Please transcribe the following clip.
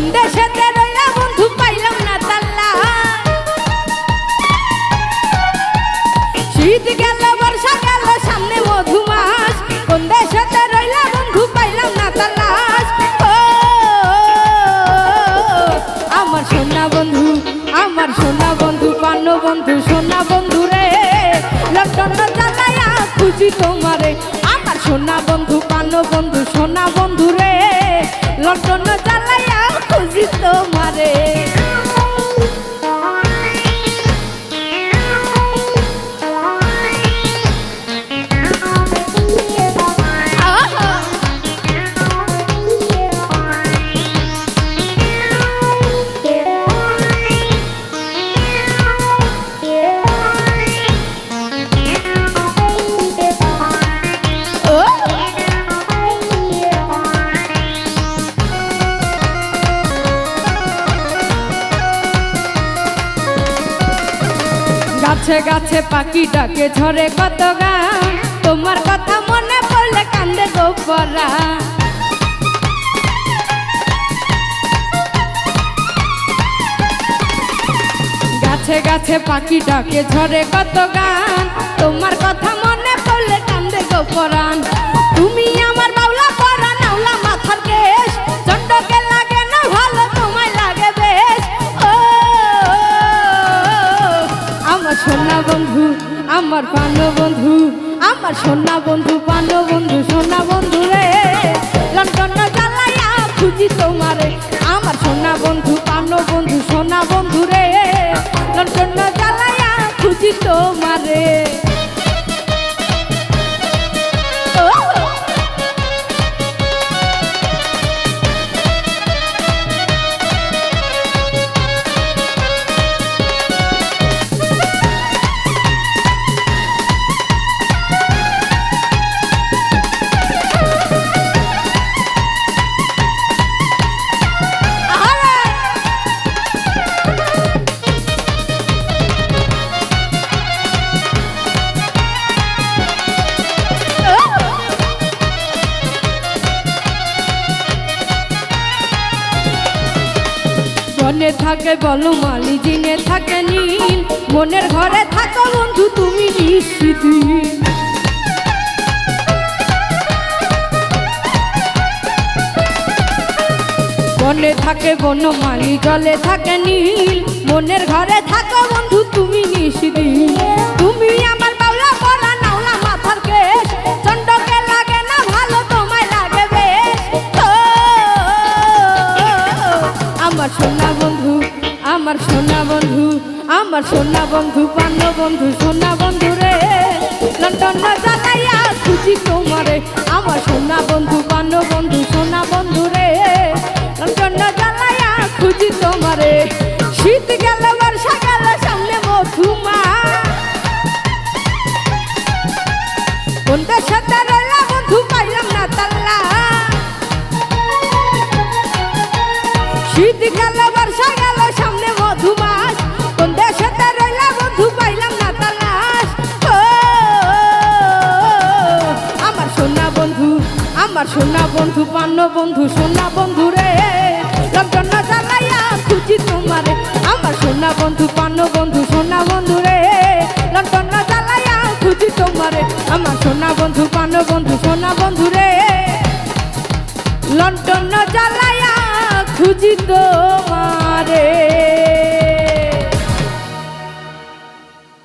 কোন দেশেতে রইলা বন্ধু পাইলাম না তাল্লা শীত গেল বর্ষা গেল সামনে মধুমাস কোন দেশেতে রইলা বন্ধু পাইলাম না তাল্লাস ও আমার সোনা বন্ধু পান্ন বন্ধু সোনা বন্ধু রে লন্ডন জ্বালায়া খুঁজি তোমারে আমার সোনা বন্ধু পান্ন বন্ধু সোনা বন্ধু রে লন্ডন জ্বালায়া খুঁজি তোমারে গাছে গাছে পাখি ডাকে ঝরে কত গান তোমার কথা মনে পড়লে কান্দে গোপরা গাছে গাছে পাখি ডাকে ঝরে কত গান তোমার কথা মনে পড়লে কান্দে গোপরান তুমি আমার বাউলা পরা নাওলা মাথার কেশ চন্ডকে লাগে না ভালো তোমায় লাগে বেশ ও আমার সোনা বন্ধু আমার পানো বন্ধু আমার সোনা বন্ধু পানো বন্ধু সোনা বন্ধু রে লন্ডন জ্বালায়া খুঁজি তোমারে আমার সোনা বন্ধু পানো বন্ধু সোনা বন্ধু রে লন্ডন জ্বালায়া খুঁজি তোমারে মনে থাকে বলো মালি জিনে থাকে নীল মনের ঘরে থাকো বন্ধু তুমি নিশ্চিতি মনে থাকে বনো মালি জলে থাকে নীল মনের ঘরে থাকো বন্ধু তুমি নিশ্চিতি তুমি আমার বাউলা পরা নাওলা মাথার কেশ চন্ডকে লাগে না ভালো তোমায় লাগে বেশ আমার সোনা বন্ধু আমার সোনা বন্ধু আমার সোনা বন্ধু পান্ন বন্ধু সোনা বন্ধু রে লন্ডন জ্বালাইয়া খুঁজি তোমারে আমার সোনা বন্ধু পান্ন বন্ধু সোনা বন্ধু রে লন্ডন জ্বালাইয়া খুঁজি তোমারে শীত গেল বর্ষা গেল সামনে মধুমাস কোন দেশেতে রইলা বন্ধু পাইলাম না তাল্লা শীত গেল বর্ষা গেল সামনে মধুমাস কোন দেশেতে রইলা বন্ধু পাইলাম না তালাশ ও আমার সোনা বন্ধু পান্ন বন্ধু সোনা বন্ধু রে লন্ডন জ্বালাইয়া খুঁজি তোমারে আমার সোনা বন্ধু পান্ন বন্ধু সোনা বন্ধু রে লন্ডন জ্বালাইয়া খুঁজি তোমারে আমার সোনা বন্ধু পান্ন বন্ধু সোনা বন্ধু রে লন্ডন জ্বালাইয়া খুঁজি তোমারে।